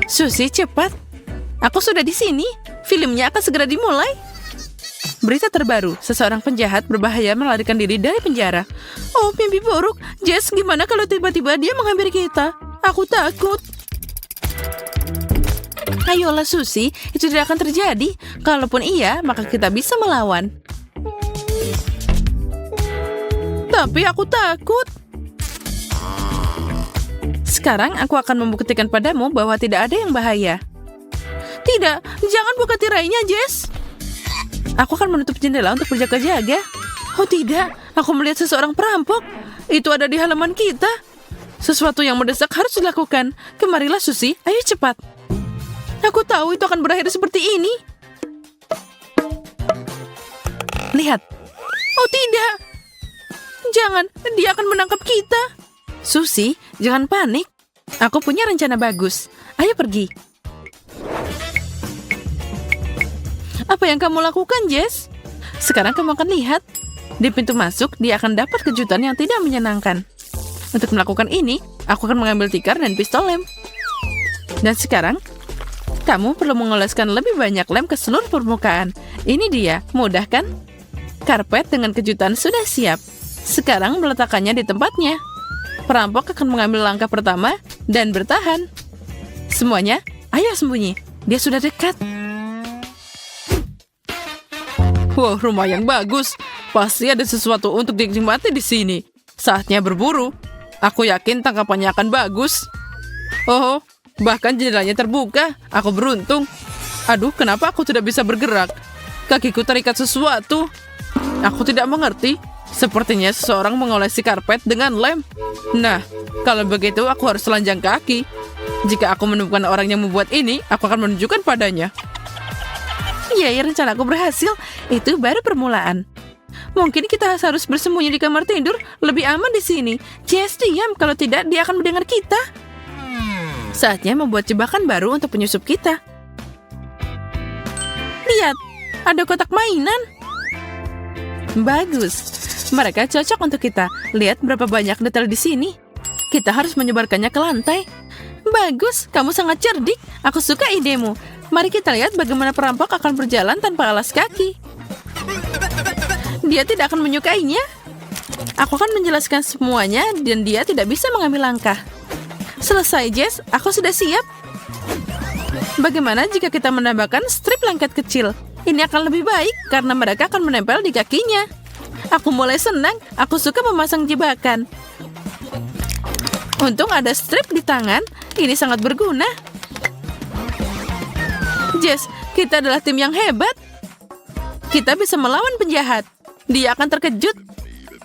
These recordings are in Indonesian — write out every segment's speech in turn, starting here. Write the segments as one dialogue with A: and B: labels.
A: Susi, cepat. Aku sudah di sini. Filmnya akan segera dimulai. Berita terbaru, seseorang penjahat berbahaya melarikan diri dari penjara. Oh, mimpi buruk. Jess, gimana kalau tiba-tiba dia menghampiri kita? Aku takut. Ayolah, Susi. Itu tidak akan terjadi. Kalaupun iya, maka kita bisa melawan. Tapi aku takut. Sekarang aku akan membuktikan padamu bahwa tidak ada yang bahaya. Tidak, jangan buka tirainya, Jess. Aku akan menutup jendela untuk berjaga-jaga. Oh tidak, aku melihat seseorang perampok. Itu ada di halaman kita. Sesuatu yang mendesak harus dilakukan. Kemarilah, Susi, ayo cepat. Aku tahu itu akan berakhir seperti ini. Lihat. Oh tidak. Jangan, dia akan menangkap kita. Susi, jangan panik. Aku punya rencana bagus. Ayo pergi. Apa yang kamu lakukan, Jess? Sekarang kamu akan lihat. Di pintu masuk, dia akan dapat kejutan yang tidak menyenangkan. Untuk melakukan ini, aku akan mengambil tikar dan pistol lem. Dan sekarang, kamu perlu mengoleskan lebih banyak lem ke seluruh permukaan. Ini dia, mudah kan? Karpet dengan kejutan sudah siap. Sekarang meletakkannya di tempatnya. Perampok akan mengambil langkah pertama dan bertahan. Semuanya, ayo sembunyi. Dia sudah dekat. Wow, rumah yang bagus. Pasti ada sesuatu untuk dinikmati di sini. Saatnya berburu. Aku yakin tangkapannya akan bagus. Oh, bahkan jendelanya terbuka. Aku beruntung. Aduh, kenapa aku tidak bisa bergerak? Kakiku terikat sesuatu. Aku tidak mengerti. Sepertinya seseorang mengolesi karpet dengan lem. Nah, kalau begitu aku harus telanjang kaki. Jika aku menemukan orang yang membuat ini, aku akan menunjukkan padanya. Ya, rencanaku berhasil. Itu baru permulaan. Mungkin kita harus bersembunyi di kamar tidur. Lebih aman di sini. Jess, diam. Kalau tidak, dia akan mendengar kita. Saatnya membuat jebakan baru untuk penyusup kita. Lihat, ada kotak mainan. Bagus. Mereka cocok untuk kita. Lihat berapa banyak detail di sini. Kita harus menyebarkannya ke lantai. Bagus, kamu sangat cerdik. Aku suka idemu. Mari kita lihat bagaimana perampok akan berjalan tanpa alas kaki. Dia tidak akan menyukainya. Aku akan menjelaskan semuanya dan dia tidak bisa mengambil langkah. Selesai, Jess. Aku sudah siap. Bagaimana jika kita menambahkan strip lengket kecil? Ini akan lebih baik karena mereka akan menempel di kakinya. Aku mulai senang. Aku suka memasang jebakan. Untung ada strip di tangan. Ini sangat berguna. Jess, kita adalah tim yang hebat. Kita bisa melawan penjahat. Dia akan terkejut.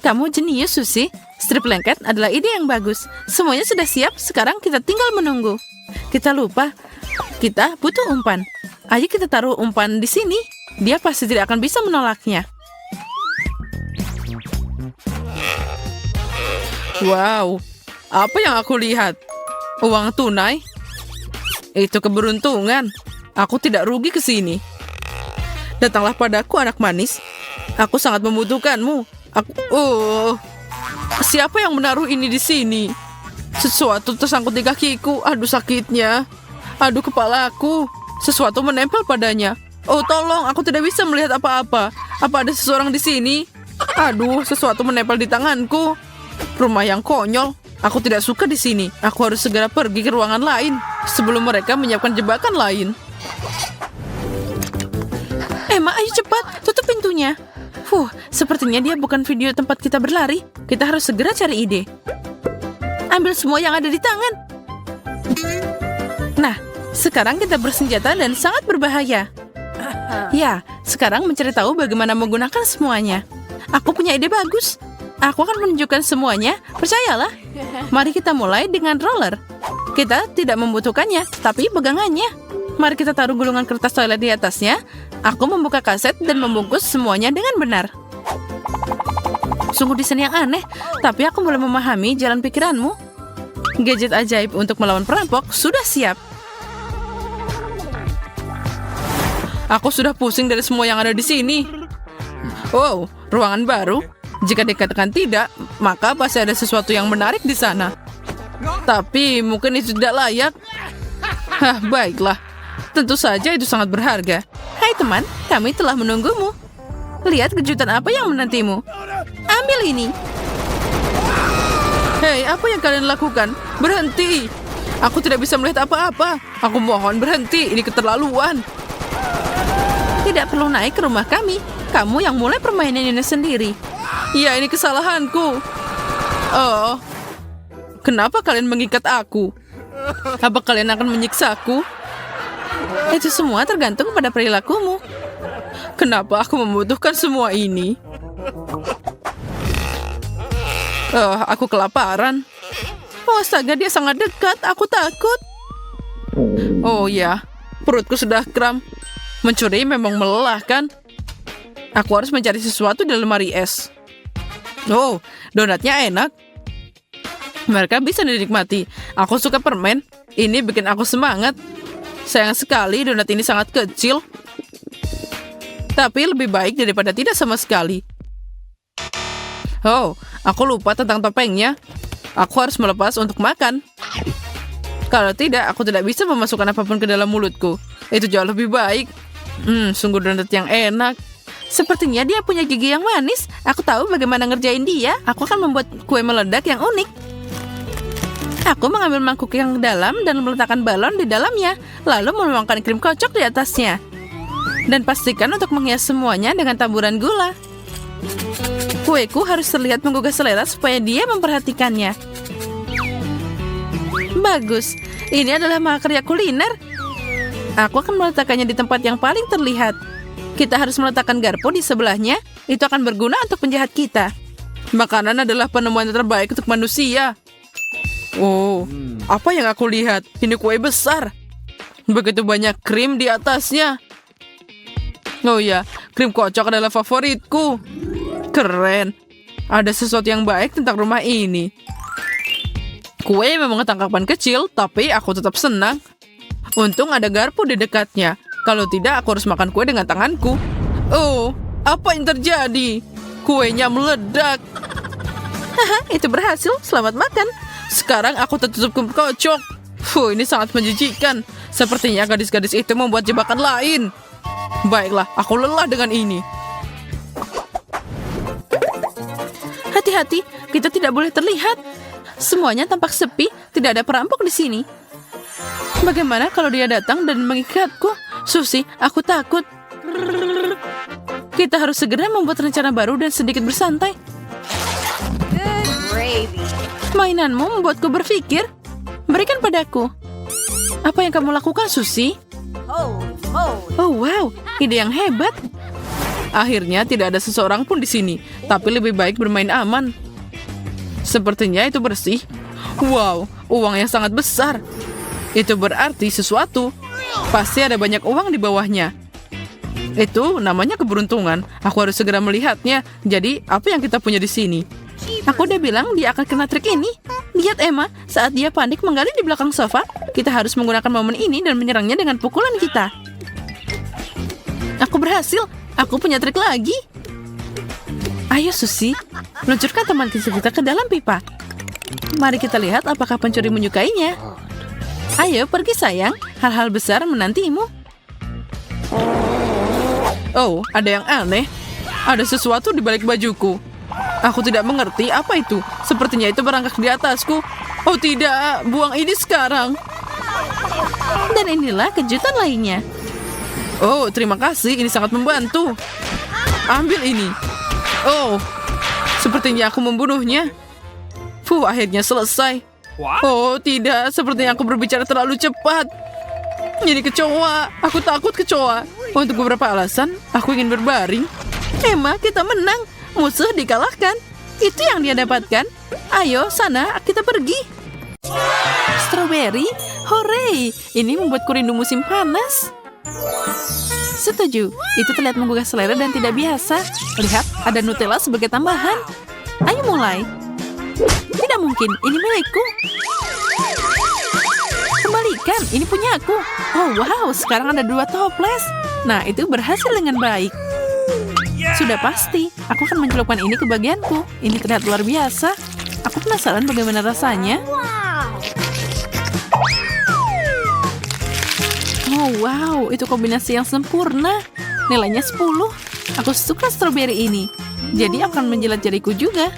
A: Kamu jenius, Susi. Strip lengket adalah ide yang bagus. Semuanya sudah siap, sekarang kita tinggal menunggu. Kita lupa. Kita butuh umpan. Ayo kita taruh umpan di sini. Dia pasti tidak akan bisa menolaknya. Wow, apa yang aku lihat? Uang tunai? Itu keberuntungan. Aku tidak rugi ke sini. Datanglah padaku, anak manis. Aku sangat membutuhkanmu. Siapa yang menaruh ini di sini? Sesuatu tersangkut di kakiku. Aduh, sakitnya. Aduh, kepalaku. Sesuatu menempel padanya. Oh, tolong, aku tidak bisa melihat apa-apa. Apa ada seseorang di sini? Aduh, sesuatu menempel di tanganku. Rumah yang konyol. Aku tidak suka di sini. Aku harus segera pergi ke ruangan lain sebelum mereka menyiapkan jebakan lain. Emma, ayo cepat, tutup pintunya. Sepertinya dia bukan video tempat kita berlari. Kita harus segera cari ide. Ambil semua yang ada di tangan. Nah, sekarang kita bersenjata dan sangat berbahaya. Ya, sekarang mencari tahu bagaimana menggunakan semuanya. Aku punya ide bagus. Aku akan menunjukkan semuanya, percayalah. Mari kita mulai dengan roller. Kita tidak membutuhkannya, tapi pegangannya. Mari kita taruh gulungan kertas toilet di atasnya. Aku membuka kaset dan membungkus semuanya dengan benar. Sungguh desain yang aneh, tapi aku mulai memahami jalan pikiranmu. Gadget ajaib untuk melawan perampok sudah siap. Aku sudah pusing dari semua yang ada di sini. Oh, ruangan baru. Jika dikatakan tidak, maka pasti ada sesuatu yang menarik di sana. Tapi mungkin itu tidak layak. Hah, baiklah. Tentu saja itu sangat berharga. Hai teman, kami telah menunggumu. Lihat kejutan apa yang menantimu. Ambil ini. Hei, apa yang kalian lakukan? Berhenti. Aku tidak bisa melihat apa-apa. Aku mohon berhenti, ini keterlaluan. Tidak perlu naik ke rumah kami. Kamu yang mulai permainan ini sendiri. Ya, ini kesalahanku. Oh, kenapa kalian mengikat aku? Apa kalian akan menyiksaku? Itu semua tergantung pada perilakumu. Kenapa aku membutuhkan semua ini? Aku kelaparan. Oh, astaga, dia sangat dekat. Aku takut. Oh ya, perutku sudah kram. Mencuri memang melelahkan. Aku harus mencari sesuatu di lemari es. Oh, donatnya enak. Mereka bisa dinikmati. Aku suka permen. Ini bikin aku semangat. Sayang sekali donat ini sangat kecil. Tapi lebih baik daripada tidak sama sekali. Oh, aku lupa tentang topengnya. Aku harus melepas untuk makan. Kalau tidak, aku tidak bisa memasukkan apapun ke dalam mulutku. Itu jauh lebih baik. Sungguh donat yang enak. Sepertinya dia punya gigi yang manis. Aku tahu bagaimana ngerjain dia. Aku akan membuat kue meledak yang unik. Aku mengambil mangkuk yang dalam dan meletakkan balon di dalamnya. Lalu menuangkan krim kocok di atasnya. Dan pastikan untuk menghias semuanya dengan taburan gula. Kueku harus terlihat menggugah selera supaya dia memperhatikannya. Bagus. Ini adalah mahakarya kuliner. Aku akan meletakkannya di tempat yang paling terlihat. Kita harus meletakkan garpu di sebelahnya. Itu akan berguna untuk penjahat kita. Makanan adalah penemuan terbaik untuk manusia. Oh, apa yang aku lihat? Ini kue besar. Begitu banyak krim di atasnya. Oh ya, krim kocok adalah favoritku. Keren. Ada sesuatu yang baik tentang rumah ini. Kue memang tangkapan kecil, tapi aku tetap senang. Untung ada garpu di dekatnya. Kalau tidak, aku harus makan kue dengan tanganku. Oh, apa yang terjadi? Kuenya meledak. Haha, itu berhasil. Selamat makan. Sekarang aku tertutup krim kocok. Ini sangat menjijikan. Sepertinya gadis-gadis itu membuat jebakan lain. Baiklah, aku lelah dengan ini. Hati-hati, kita tidak boleh terlihat. Semuanya tampak sepi, tidak ada perampok di sini. Bagaimana kalau dia datang dan mengikatku? Susi, aku takut. Kita harus segera membuat rencana baru dan sedikit bersantai. Mainanmu membuatku berpikir. Berikan padaku. Apa yang kamu lakukan, Susi? Oh wow, ide yang hebat. Akhirnya tidak ada seseorang pun di sini, tapi lebih baik bermain aman. Sepertinya itu bersih. Wow, uang yang sangat besar. Itu berarti sesuatu. Pasti ada banyak uang di bawahnya. Itu namanya keberuntungan. Aku harus segera melihatnya. Jadi, apa yang kita punya di sini? Aku udah bilang dia akan kena trik ini. Lihat Emma, saat dia panik menggali di belakang sofa, kita harus menggunakan momen ini dan menyerangnya dengan pukulan kita. Aku berhasil. Aku punya trik lagi. Ayo Susi, luncurkan teman kecil kita ke dalam pipa. Mari kita lihat apakah pencuri menyukainya. Ayo pergi sayang, hal-hal besar menantimu. Oh, ada yang aneh. Ada sesuatu di balik bajuku. Aku tidak mengerti apa itu. Sepertinya itu berangkat di atasku. Oh tidak, buang ini sekarang. Dan inilah kejutan lainnya. Oh, terima kasih, ini sangat membantu. Ambil ini. Oh, sepertinya aku membunuhnya. Akhirnya selesai. Oh tidak, sepertinya aku berbicara terlalu cepat. Ini kecoa, aku takut kecoa. Untuk beberapa alasan, aku ingin berbaring. Emma, kita menang. Musuh dikalahkan. Itu yang dia dapatkan. Ayo, sana, kita pergi. Strawberry, hore. Ini membuatku rindu musim panas. Setuju, itu terlihat menggugah selera dan tidak biasa. Lihat, ada Nutella sebagai tambahan. Ayo mulai. Tidak mungkin, ini milikku. Kembalikan, ini punya aku. Oh wow, sekarang ada 2 toples. Nah, itu berhasil dengan baik. Sudah pasti, aku akan mencelupkan ini ke bagianku. Ini terlihat luar biasa. Aku penasaran bagaimana rasanya. Wow, itu kombinasi yang sempurna. Nilainya 10. Aku suka stroberi ini. Jadi akan menjilat jariku juga.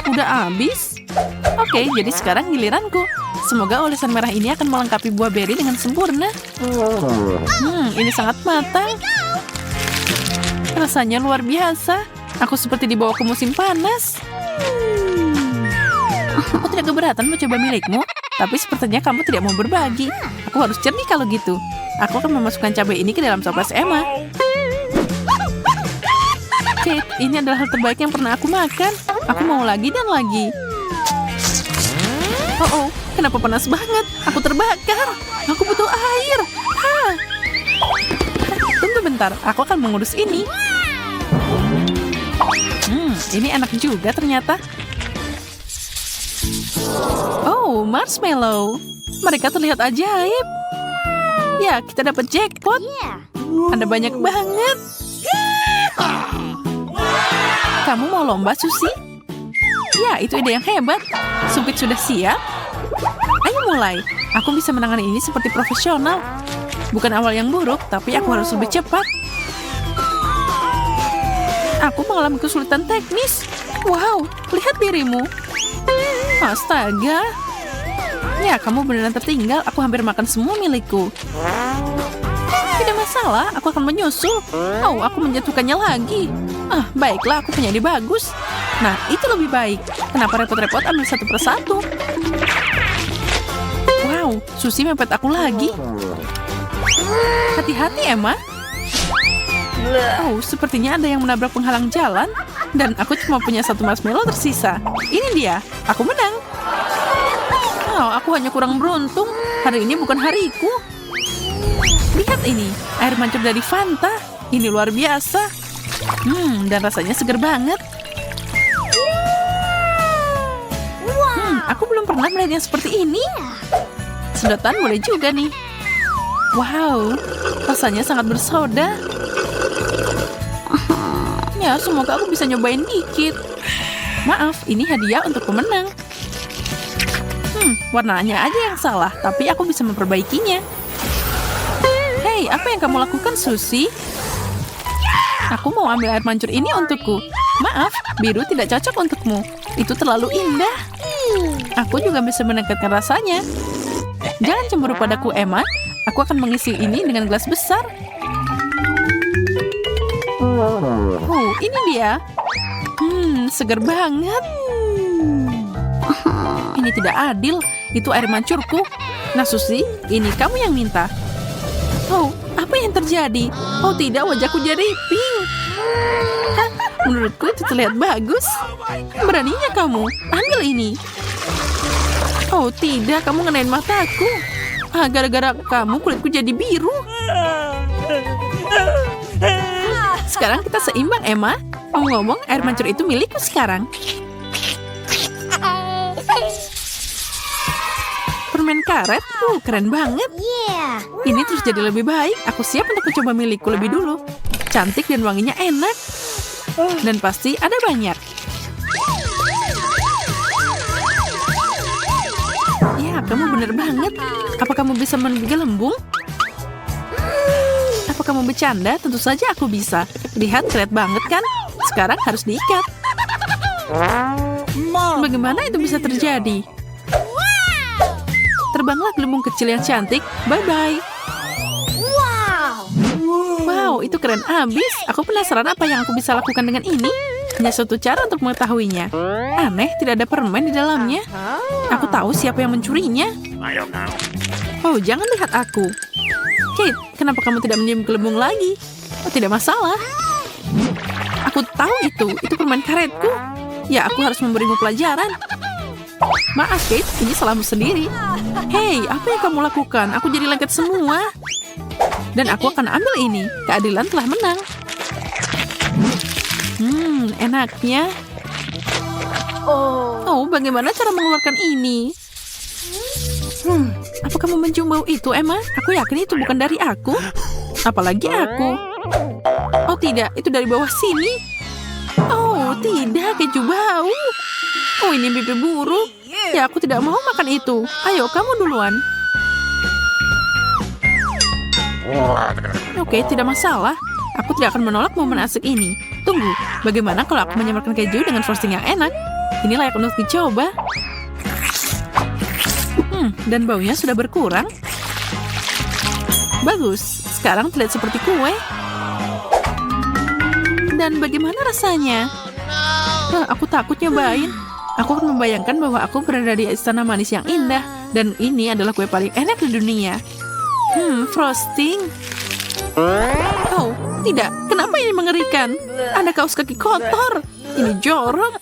A: Udah habis? Oke, jadi sekarang giliranku. Semoga olesan merah ini akan melengkapi buah beri dengan sempurna. Ini sangat matang. Rasanya luar biasa. Aku seperti dibawa ke musim panas. Aku tidak keberatan mencoba milikmu, tapi sepertinya kamu tidak mau berbagi. Aku harus cerdik kalau gitu. Aku akan memasukkan cabai ini ke dalam toples Emma. Kate, ini adalah hal terbaik yang pernah aku makan. Aku mau lagi dan lagi. Oh, kenapa panas banget? Aku terbakar. Aku butuh air. Tunggu bentar, aku akan mengurus ini. Ini enak juga ternyata. Oh, marshmallow. Mereka terlihat ajaib. Ya, kita dapat jackpot. Ada banyak banget. Kamu mau lomba, Susie? Ya, itu ide yang hebat. Sumpit sudah siap? Ayo mulai. Aku bisa menangani ini seperti profesional. Bukan awal yang buruk, tapi aku harus lebih cepat. Aku mengalami kesulitan teknis. Wow, lihat dirimu. Astaga. Ya, kamu beneran tertinggal. Aku hampir makan semua milikku. Tidak masalah, aku akan menyusul. Oh, aku menjatuhkannya lagi. Baiklah, aku punya ide bagus. Nah, itu lebih baik. Kenapa repot-repot ambil satu persatu? Wow, Susie mepet aku lagi. Hati-hati, Emma. Oh, sepertinya ada yang menabrak penghalang jalan. Dan aku cuma punya satu marshmallow tersisa. Ini dia, aku menang. Oh, aku hanya kurang beruntung. Hari ini bukan hariku. Lihat ini, air mancur dari Fanta. Ini luar biasa. Dan rasanya seger banget. Aku belum pernah melihat yang seperti ini. Sedotan boleh juga nih. Wow, rasanya sangat bersoda. Ya, semoga aku bisa nyobain dikit. Maaf, ini hadiah untuk pemenang. Warnanya aja yang salah, tapi aku bisa memperbaikinya. Hei, apa yang kamu lakukan, Susie? Aku mau ambil air mancur ini untukku. Maaf, biru tidak cocok untukmu. Itu terlalu indah. Aku juga bisa meningkatkan rasanya. Jangan cemburu padaku, Emma. Aku akan mengisi ini dengan gelas besar. Ini dia. Segar banget. Ini tidak adil. Itu air mancurku. Nah, Susie, ini kamu yang minta. Oh, apa yang terjadi? Oh tidak, wajahku jadi pink. Menurutku itu terlihat bagus. Beraninya kamu, ambil ini. Oh tidak, kamu ngenain mataku. Gara-gara kamu kulitku jadi biru. Sekarang kita seimbang, Emma. Ngomong-ngomong, air mancur itu milikku sekarang. Permen karet, keren banget. Ini terus jadi lebih baik. Aku siap untuk mencoba milikku lebih dulu. Cantik dan wanginya enak. Dan pasti ada banyak. Ya, kamu bener banget. Apa kamu bisa menggelembung? Apa kamu bercanda? Tentu saja aku bisa. Lihat, keren banget kan? Sekarang harus diikat. Bagaimana itu bisa terjadi? Terbanglah gelembung kecil yang cantik. Bye-bye. Wow, itu keren abis. Aku penasaran apa yang aku bisa lakukan dengan ini. Hanya satu cara untuk mengetahuinya. Aneh, tidak ada permen di dalamnya. Aku tahu siapa yang mencurinya. Oh, jangan lihat aku. Kate, kenapa kamu tidak menyium gelembung lagi? Oh, tidak masalah. Aku tahu itu permen karetku. Ya, aku harus memberimu pelajaran. Maaf, Kate, ini salahmu sendiri. Hei, apa yang kamu lakukan? Aku jadi lengket semua. Dan aku akan ambil ini. Keadilan telah menang. Enaknya. Oh, bagaimana cara mengeluarkan ini? Apa kamu mencium bau itu, Emma? Aku yakin itu bukan dari aku. Apalagi aku. Oh tidak, itu dari bawah sini. Oh, tidak, keju bau. Oh, ini mimpi buruk. Ya, aku tidak mau makan itu. Ayo, kamu duluan. Oke, tidak masalah. Aku tidak akan menolak momen asik ini. Tunggu, bagaimana kalau aku menyamarkan keju dengan frosting yang enak? Ini layak untuk dicoba. Dan baunya sudah berkurang. Bagus, sekarang terlihat seperti kue. Dan bagaimana rasanya? Aku takut nyobain. Aku akan membayangkan bahwa aku berada di istana manis yang indah. Dan ini adalah kue paling enak di dunia. Frosting. Oh, tidak. Kenapa ini mengerikan? Ada kaos kaki kotor. Ini jorok.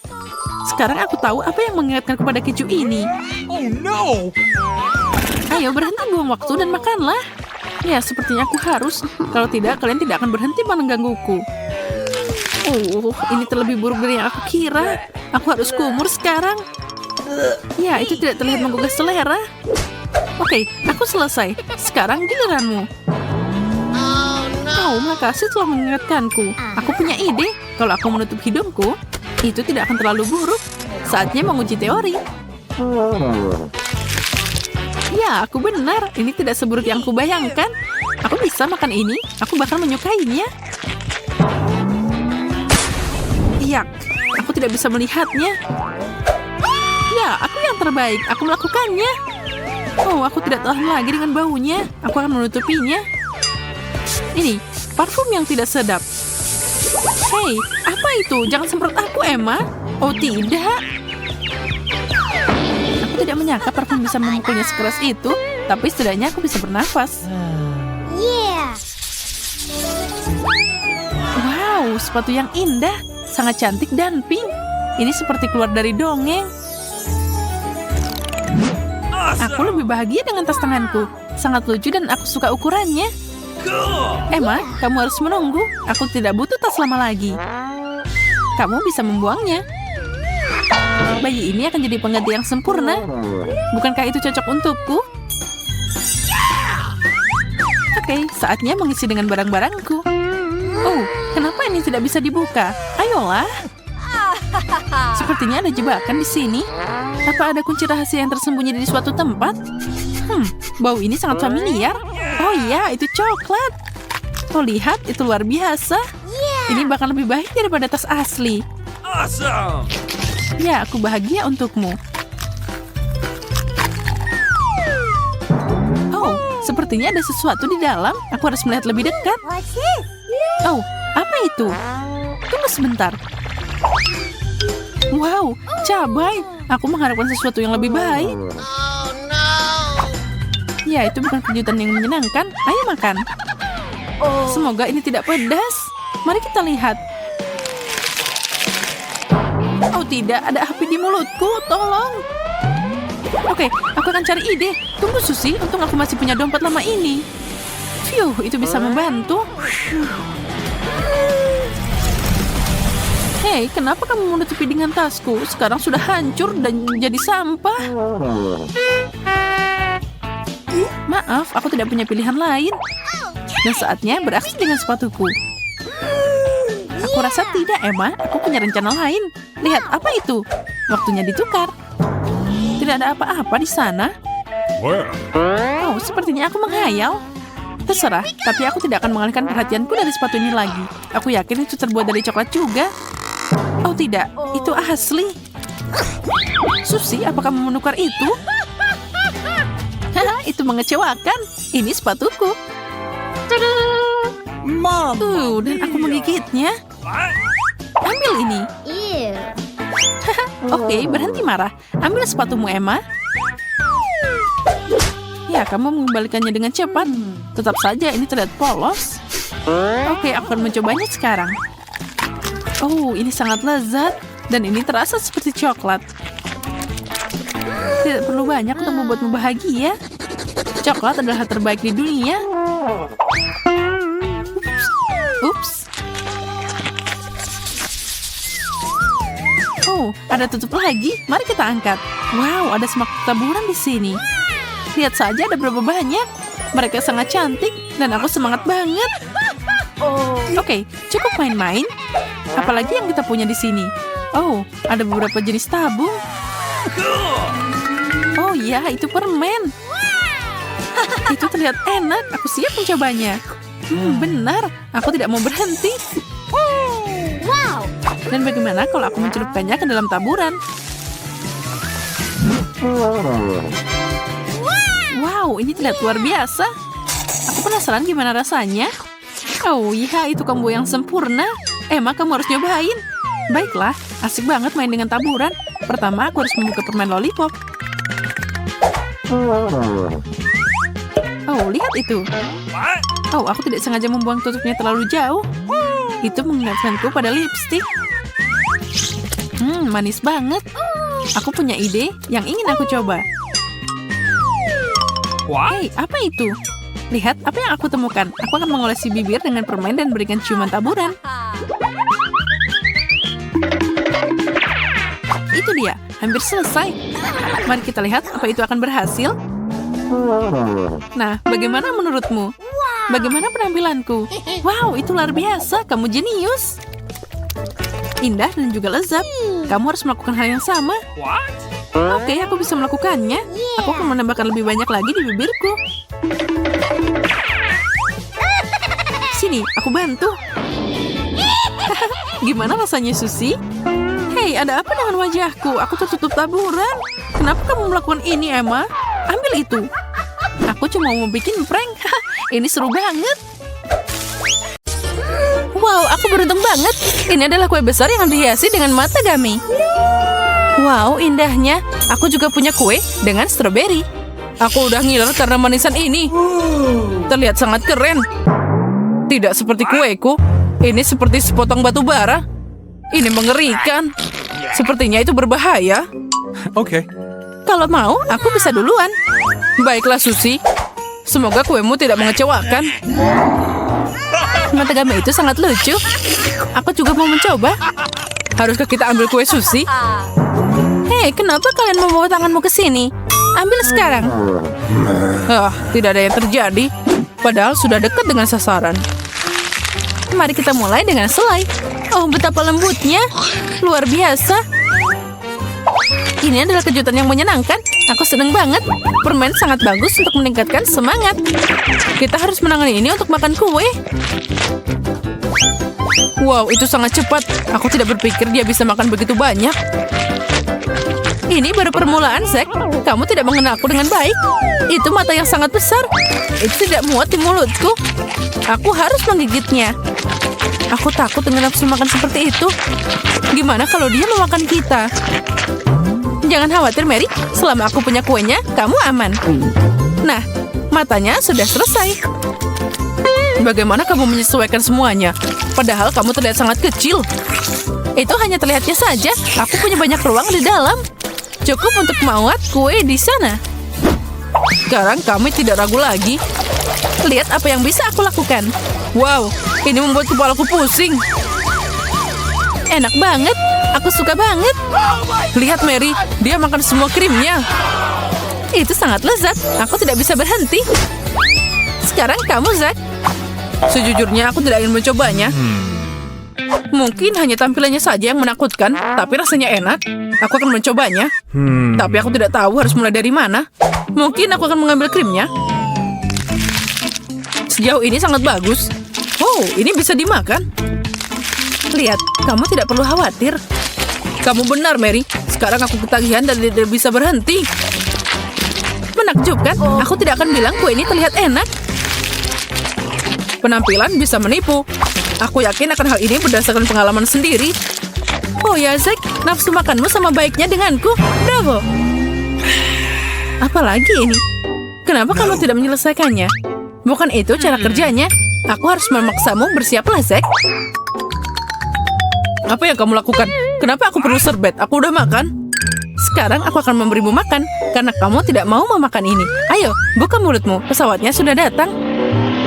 A: Sekarang aku tahu apa yang mengingatkan kepada keju ini.
B: Oh no!
A: Ayo berhenti buang waktu dan makanlah. Ya, sepertinya aku harus. Kalau tidak, kalian tidak akan berhenti menggangguku. Oh, ini terlebih buruk dari yang aku kira. Aku harus kumur sekarang. Ya, itu tidak terlihat menggugah selera. Oke, aku selesai. Sekarang giliranmu. Oh, makasih telah mengingatkanku. Aku punya ide. Kalau aku menutup hidungku, itu tidak akan terlalu buruk. Saatnya menguji teori. Ya, aku benar. Ini tidak seburuk yang aku bayangkan. Aku bisa makan ini. Aku bahkan menyukainya. Iya, aku tidak bisa melihatnya. Ya, aku yang terbaik. Aku melakukannya. Oh, aku tidak tahan lagi dengan baunya. Aku akan menutupinya. Ini, parfum yang tidak sedap. Hei, apa itu? Jangan semprot aku, Emma. Oh, tidak. Aku tidak menyangka parfum bisa memukulnya sekeras itu, tapi setidaknya aku bisa bernafas. Wow, sepatu yang indah, sangat cantik dan pink. Ini seperti keluar dari dongeng. Aku lebih bahagia dengan tas tanganku. Sangat lucu dan aku suka ukurannya. Emma, kamu harus menunggu. Aku tidak butuh tas lama lagi. Kamu bisa membuangnya. Bayi ini akan jadi pengganti yang sempurna. Bukankah itu cocok untukku? Oke, saatnya mengisi dengan barang-barangku. Oh, kenapa ini tidak bisa dibuka? Ayolah. Sepertinya ada jebakan di sini. Apa ada kunci rahasia yang tersembunyi di suatu tempat? Bau ini sangat familiar. Oh iya, itu coklat. Oh, lihat, itu luar biasa. Ini bahkan lebih baik daripada tas asli.
B: Awesome!
A: Ya, aku bahagia untukmu. Oh, sepertinya ada sesuatu di dalam. Aku harus melihat lebih dekat. Oh, apa itu? Tunggu sebentar. Wow, cabai. Aku mengharapkan sesuatu yang lebih baik. Ya, itu bukan kejutan yang menyenangkan. Ayo makan. Semoga ini tidak pedas. Mari kita lihat. Oh tidak, ada api di mulutku. Tolong. Oke, aku akan cari ide. Tunggu Susi, untung aku masih punya dompet lama ini. Phew, itu bisa membantu. Hei, kenapa kamu menutupi dengan tasku? Sekarang sudah hancur dan jadi sampah. Maaf, aku tidak punya pilihan lain. Dan saatnya beraksi dengan sepatuku. Aku rasa tidak, Emma. Aku punya rencana lain. Lihat, apa itu? Waktunya ditukar. Tidak ada apa-apa di sana. Oh, sepertinya aku menghayal. Terserah, tapi aku tidak akan mengalihkan perhatianku dari sepatu ini lagi. Aku yakin itu terbuat dari coklat juga. Oh tidak, itu asli. Susi, apa kamu menukar itu? Haha, itu mengecewakan. Ini sepatuku. Dan aku menggigitnya. Ambil ini. Oke, berhenti marah. Ambil sepatumu, Emma. Ya, kamu mengembalikannya dengan cepat. Tetap saja ini terlihat polos. Oke, aku akan mencobanya sekarang. Oh, ini sangat lezat. Dan ini terasa seperti coklat. Tidak perlu banyak untuk membuatmu bahagia. Coklat adalah hal terbaik di dunia. Ups. Oh, ada tutup lagi. Mari kita angkat. Wow, ada semak taburan di sini. Lihat saja ada berapa banyak. Mereka sangat cantik dan aku semangat banget. Oke, cukup main-main. Apalagi yang kita punya di sini? Oh, ada beberapa jenis tabung. Oh iya, itu permen. Itu terlihat enak. Aku siap mencobanya. Benar, aku tidak mau berhenti. Dan bagaimana kalau aku mencelupkannya ke dalam taburan? Wow, ini terlihat luar biasa. Aku penasaran gimana rasanya. Oh iya, itu combo yang sempurna. Emma, kamu harus nyobain. Baiklah, asik banget main dengan taburan. Pertama, aku harus membuka permen lollipop. Oh, lihat itu. Oh, aku tidak sengaja membuang tutupnya terlalu jauh. Itu mengingatkanku pada lipstik. Manis banget. Aku punya ide yang ingin aku coba. Hei, apa itu? Lihat apa yang aku temukan. Aku akan mengolesi bibir dengan permen dan berikan ciuman taburan. Itu dia, hampir selesai. Mari kita lihat apa itu akan berhasil. Nah, bagaimana menurutmu? Bagaimana penampilanku? Wow, itu luar biasa. Kamu jenius. Indah dan juga lezat. Kamu harus melakukan hal yang sama. Oke, aku bisa melakukannya. Aku akan menambahkan lebih banyak lagi di bibirku. Sini, aku bantu. Gimana rasanya, Susi? Hei, ada apa dengan wajahku? Aku tertutup taburan. Kenapa kamu melakukan ini, Emma? Ambil itu. Aku cuma mau bikin prank. Ini seru banget. Wow, aku beruntung banget. Ini adalah kue besar yang dihiasi dengan matagami. Wow, indahnya. Aku juga punya kue dengan stroberi. Aku udah ngiler karena manisan ini. Terlihat sangat keren. Tidak seperti kueku. Ini seperti sepotong batu bara. Ini mengerikan. Sepertinya itu berbahaya.
B: Okay.
A: Kalau mau, aku bisa duluan. Baiklah, Susi. Semoga kuemu tidak mengecewakan. Matagami itu sangat lucu. Aku juga mau mencoba. Haruskah kita ambil kue Susi? Hei, kenapa kalian membawa tanganmu ke sini? Ambil sekarang. Tidak ada yang terjadi. Padahal sudah dekat dengan sasaran. Mari kita mulai dengan selai. Oh, betapa lembutnya. Luar biasa. Ini adalah kejutan yang menyenangkan. Aku senang banget. Permen sangat bagus untuk meningkatkan semangat. Kita harus menangani ini untuk makan kue. Wow, itu sangat cepat. Aku tidak berpikir dia bisa makan begitu banyak. Ini baru permulaan, Zack. Kamu tidak mengenalku dengan baik. Itu mata yang sangat besar. Itu tidak muat di mulutku. Aku harus menggigitnya. Aku takut dengan nafsu makan seperti itu. Gimana kalau dia memakan kita? Jangan khawatir, Mary. Selama aku punya kuenya, kamu aman. Nah, matanya sudah selesai. Bagaimana kamu menyesuaikan semuanya? Padahal kamu terlihat sangat kecil. Itu hanya terlihatnya saja. Aku punya banyak ruang di dalam. Cukup untuk muat kue di sana. Sekarang kami tidak ragu lagi. Lihat apa yang bisa aku lakukan. Wow, ini membuat kepalaku pusing. Enak banget. Aku suka banget. Lihat, Mary. Dia makan semua krimnya. Itu sangat lezat. Aku tidak bisa berhenti. Sekarang kamu, Zack. Sejujurnya aku tidak ingin mencobanya. Mungkin hanya tampilannya saja yang menakutkan, tapi rasanya enak. Aku akan mencobanya. Tapi aku tidak tahu harus mulai dari mana. Mungkin aku akan mengambil krimnya. Sejauh ini sangat bagus. Oh, ini bisa dimakan. Lihat, kamu tidak perlu khawatir. Kamu benar, Mary. Sekarang aku ketagihan dan tidak bisa berhenti. Menakjubkan, aku tidak akan bilang kue ini terlihat enak. Penampilan bisa menipu. Aku yakin akan hal ini berdasarkan pengalaman sendiri. Oh ya, Zack, nafsu makanmu sama baiknya denganku. Bravo. Apalagi ini? Kenapa kamu tidak menyelesaikannya? Bukan itu cara kerjanya. Aku harus memaksamu, bersiaplah, Zack. Apa yang kamu lakukan? Kenapa aku perlu serbet? Aku udah makan. Sekarang aku akan memberimu makan, karena kamu tidak mau memakan ini. Ayo, buka mulutmu. Pesawatnya sudah datang.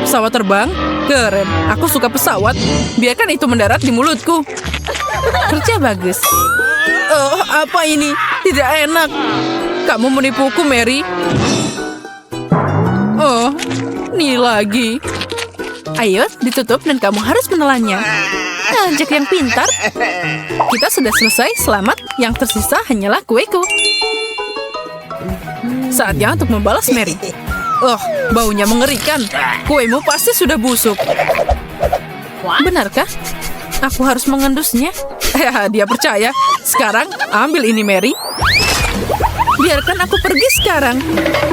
A: Pesawat terbang? Keren. Aku suka pesawat. Biarkan itu mendarat di mulutku. Kerja bagus. Oh, apa ini? Tidak enak. Kamu menipuku, Mary. Oh, ini lagi. Ayo, ditutup dan kamu harus menelannya. Nah, Jack yang pintar. Kita sudah selesai, selamat. Yang tersisa hanyalah kueku. Saatnya untuk membalas Mary. Baunya mengerikan. Kuemu pasti sudah busuk. Benarkah? Aku harus mengendusnya. Dia percaya. Sekarang, ambil ini, Mary. Biarkan aku pergi sekarang.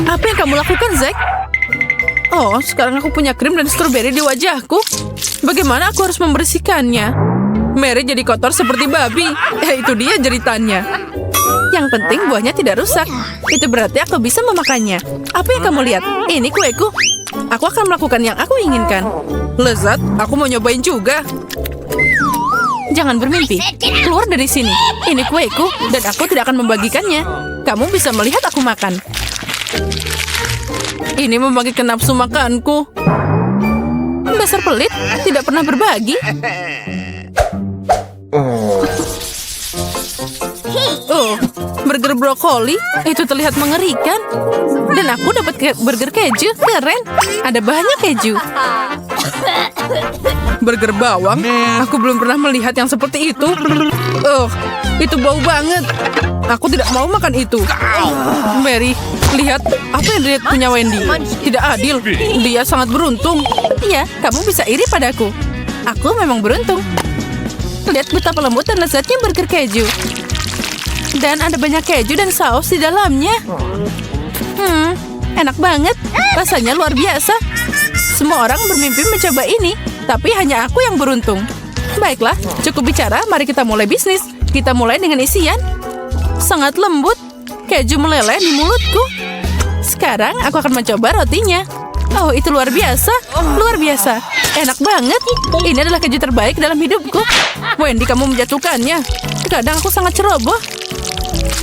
A: Apa yang kamu lakukan, Zack? Sekarang aku punya krim dan stroberi di wajahku. Bagaimana aku harus membersihkannya? Mary jadi kotor seperti babi. Itu dia jeritannya. Yang penting buahnya tidak rusak. Itu berarti aku bisa memakannya. Apa yang kamu lihat? Ini kueku. Aku akan melakukan yang aku inginkan. Lezat, aku mau nyobain juga. Jangan bermimpi. Keluar dari sini. Ini kueku dan aku tidak akan membagikannya. Kamu bisa melihat aku makan. Ini membagikan nafsu makanku. Dasar pelit, tidak pernah berbagi. Burger brokoli itu terlihat mengerikan. Dan aku dapat burger keju, keren. Ada banyak keju. Burger bawang, aku belum pernah melihat yang seperti itu. Itu bau banget. Aku tidak mau makan itu. Mary, lihat apa yang dia punya Wendy. Tidak adil. Dia sangat beruntung. Iya, kamu bisa iri padaku. Aku memang beruntung. Lihat betapa lembut dan lezatnya burger keju. Dan ada banyak keju dan saus di dalamnya. Enak banget. Rasanya luar biasa. Semua orang bermimpi mencoba ini, tapi hanya aku yang beruntung. Baiklah, cukup bicara. Mari kita mulai bisnis. Kita mulai dengan isian. Sangat lembut. Keju meleleh di mulutku. Sekarang aku akan mencoba rotinya. Itu luar biasa. Luar biasa. Enak banget. Ini adalah keju terbaik dalam hidupku. Wendy, kamu menjatuhkannya. Kadang aku sangat ceroboh.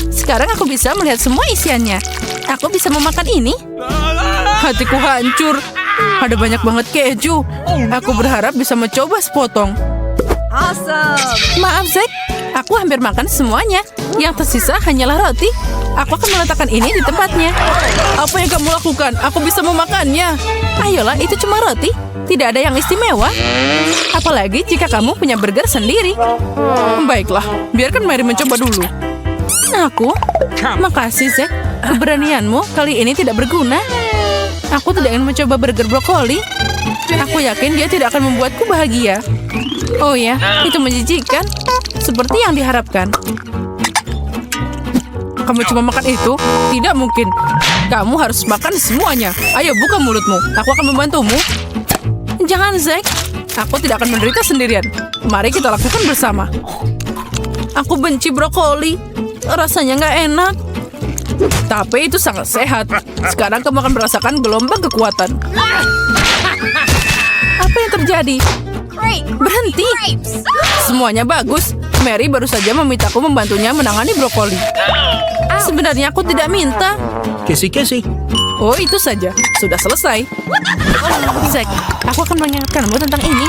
A: Sekarang aku bisa melihat semua isiannya. Aku bisa memakan ini. Hatiku hancur. Ada banyak banget keju. Aku berharap bisa mencoba sepotong.
C: Awesome.
A: Maaf, Zack. Aku hampir makan semuanya. Yang tersisa hanyalah roti. Aku akan meletakkan ini di tempatnya. Apa yang kamu lakukan? Aku bisa memakannya. Ayolah, itu cuma roti. Tidak ada yang istimewa. Apalagi jika kamu punya burger sendiri. Baiklah, biarkan Mary mencoba dulu. Makasih, Zack. Keberanianmu kali ini tidak berguna. Aku tidak ingin mencoba burger brokoli. Aku yakin dia tidak akan membuatku bahagia. Oh ya, itu menjijikkan. Seperti yang diharapkan. Kamu cuma makan itu? Tidak mungkin. Kamu harus makan semuanya. Ayo, buka mulutmu. Aku akan membantumu. Jangan, Zack. Aku tidak akan menderita sendirian. Mari kita lakukan bersama. Aku benci brokoli. Rasanya nggak enak. Tapi itu sangat sehat. Sekarang kamu akan merasakan gelombang kekuatan. Apa yang terjadi? Berhenti. Semuanya bagus. Mary baru saja memintaku membantunya menangani brokoli. Sebenarnya aku tidak minta.
B: Kisi-kisi.
A: Oh, itu saja. Sudah selesai. Zack, aku akan mengingatkanmu tentang ini.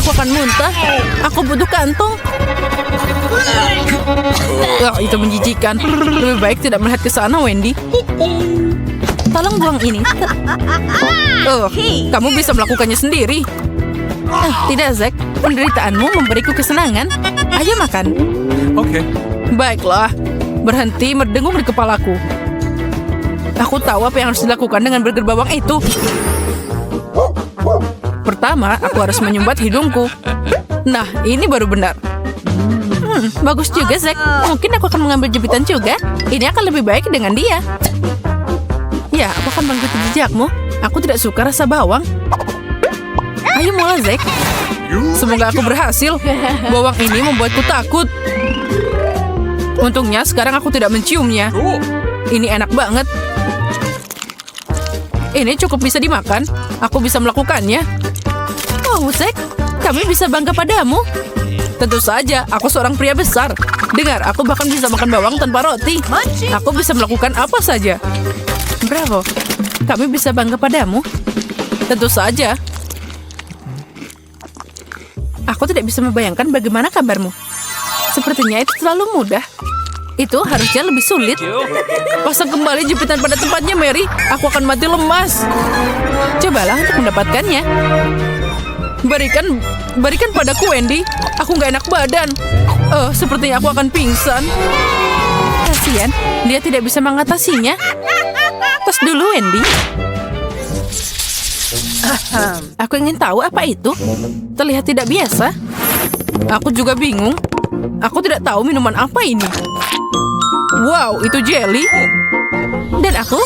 A: Aku akan muntah. Aku butuh kantong. Itu menjijikan. Lebih baik tidak melihat ke sana, Wendy. Tolong buang ini. Kamu bisa melakukannya sendiri. Tidak, Zack. Penderitaanmu memberiku kesenangan. Ayo makan.
B: Oke.
A: Baiklah. Berhenti mendengung di kepalaku. Aku tahu apa yang harus dilakukan dengan burger bawang itu. Pertama, aku harus menyumbat hidungku. Nah, ini baru benar. Bagus juga, Zack. Mungkin aku akan mengambil jepitan juga. Ini akan lebih baik dengan dia. Ya, aku akan mengikuti jejakmu. Aku tidak suka rasa bawang. Ayo mulai, Zack. Semoga aku berhasil. Bawang ini membuatku takut. Untungnya sekarang aku tidak menciumnya. Ini enak banget. Ini cukup bisa dimakan. Aku bisa melakukannya. Oh, Zack, kami bisa bangga padamu. Tentu saja, aku seorang pria besar. Dengar, aku bahkan bisa makan bawang tanpa roti. Aku bisa melakukan apa saja. Bravo, kami bisa bangga padamu. Tentu saja. Aku tidak bisa membayangkan bagaimana kabarmu. Sepertinya itu terlalu mudah. Itu harusnya lebih sulit. Pasang kembali jepitan pada tempatnya, Mary. Aku akan mati lemas. Cobalah untuk mendapatkannya. Berikan padaku, Wendy. Aku nggak enak badan. Sepertinya aku akan pingsan. Kasihan, dia tidak bisa mengatasinya. Tos dulu, Wendy. Aku ingin tahu apa itu. Terlihat tidak biasa. Aku juga bingung. Aku tidak tahu minuman apa ini. Wow, itu jelly. Dan aku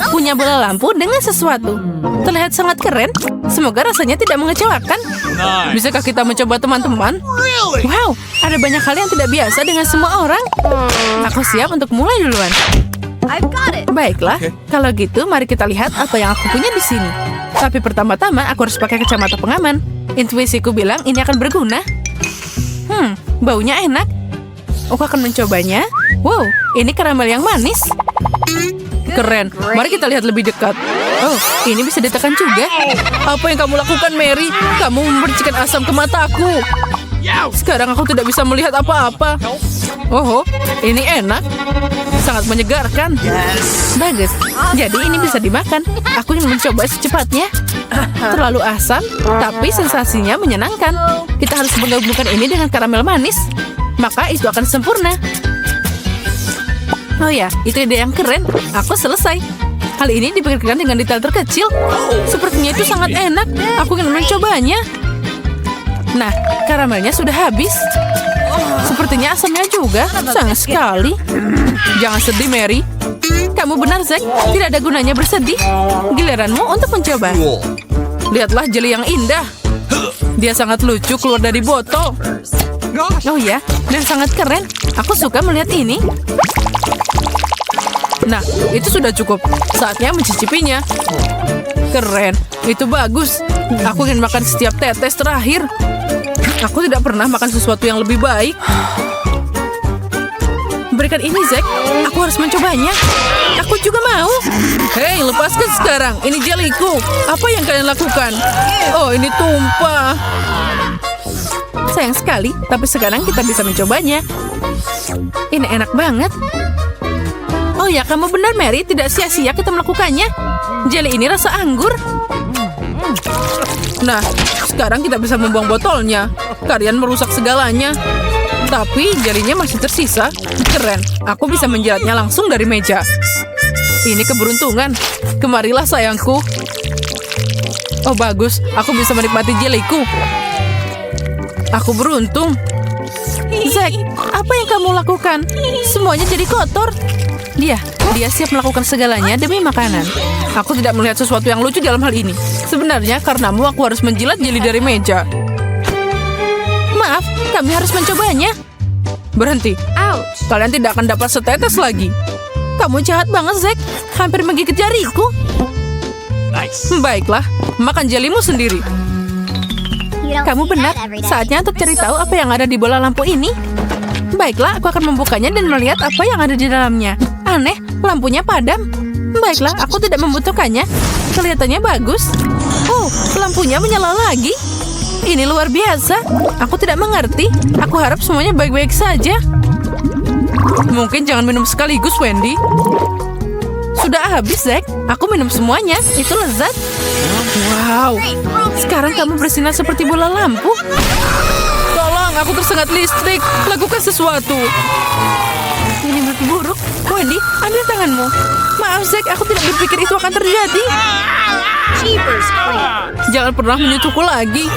A: punya bola lampu dengan sesuatu. Terlihat sangat keren. Semoga rasanya tidak mengecewakan. Bisakah kita mencoba, teman-teman? Wow, ada banyak hal yang tidak biasa dengan semua orang. Aku siap untuk mulai duluan.
C: I've got it.
A: Baiklah, kalau gitu mari kita lihat apa yang aku punya di sini. Tapi pertama-tama aku harus pakai kacamata pengaman. Intuisiku bilang ini akan berguna. Baunya enak. Aku akan mencobanya. Wow, ini karamel yang manis. Keren. Mari kita lihat lebih dekat. Oh, ini bisa ditekan juga. Apa yang kamu lakukan, Mary? Kamu memercikan asam ke mataku. Sekarang aku tidak bisa melihat apa-apa. Oh, ini enak. Sangat menyegarkan. Bagus. Jadi ini bisa dimakan. Aku ingin mencoba secepatnya. Terlalu asam, tapi sensasinya menyenangkan. Kita harus menggabungkan ini dengan karamel manis. Maka itu akan sempurna. Oh ya, itu ide yang keren. Aku selesai. Hal ini dipikirkan dengan detail terkecil. Sepertinya itu sangat enak. Aku ingin mencobanya. Nah, karamelnya sudah habis. Sepertinya asamnya juga. Sangat sekali. Jangan sedih, Mary. Kamu benar, Zack. Tidak ada gunanya bersedih. Giliranmu untuk mencoba. Lihatlah jelly yang indah. Dia sangat lucu keluar dari botol. Oh ya, dan sangat keren. Aku suka melihat ini. Nah, itu sudah cukup. Saatnya mencicipinya. Keren, itu bagus. Aku ingin makan setiap tetes terakhir. Aku tidak pernah makan sesuatu yang lebih baik. Berikan ini, Zack. Aku harus mencobanya. Aku juga mau. Hei, lepaskan sekarang. Ini jeliku. Apa yang kalian lakukan? Oh, ini tumpah. Sayang sekali, tapi sekarang kita bisa mencobanya. Ini enak banget. Oh ya, kamu benar, Mary. Tidak sia-sia kita melakukannya. Jelly ini rasa anggur. Nah, sekarang kita bisa membuang botolnya. Kalian merusak segalanya. Tapi jelinya masih tersisa. Keren, aku bisa menjilatnya langsung dari meja. Ini keberuntungan. Kemarilah, sayangku. Oh, bagus. Aku bisa menikmati jeliku. Aku beruntung. Zack, apa yang kamu lakukan? Semuanya jadi kotor. Dia siap melakukan segalanya demi makanan. Aku tidak melihat sesuatu yang lucu dalam hal ini. Sebenarnya karenamu aku harus menjilat jeli dari meja. Maaf, kami harus mencobanya. Berhenti.
C: Ouch.
A: Kalian tidak akan dapat setetes lagi. Kamu jahat banget, Zack. Hampir menggigit jariku. Baiklah, makan jelimu sendiri. Kamu benar. Saatnya untuk cari tahu apa yang ada di bola lampu ini. Baiklah, aku akan membukanya dan melihat apa yang ada di dalamnya. Aneh, lampunya padam. Baiklah, aku tidak membutuhkannya. Kelihatannya bagus. Oh, lampunya menyala lagi. Ini luar biasa. Aku tidak mengerti. Aku harap semuanya baik-baik saja. Mungkin jangan minum sekaligus, Wendy. Sudah habis, Zack. Aku minum semuanya. Itu lezat. Wow. Sekarang kamu bersinar seperti bola lampu. Tolong, aku tersengat listrik. Lakukan sesuatu. Ini mimpi buruk. Wendy, ambil tanganmu. Maaf, Zack. Aku tidak berpikir itu akan terjadi.
C: Jeepers, creep.
A: Jangan pernah menyentuhku lagi.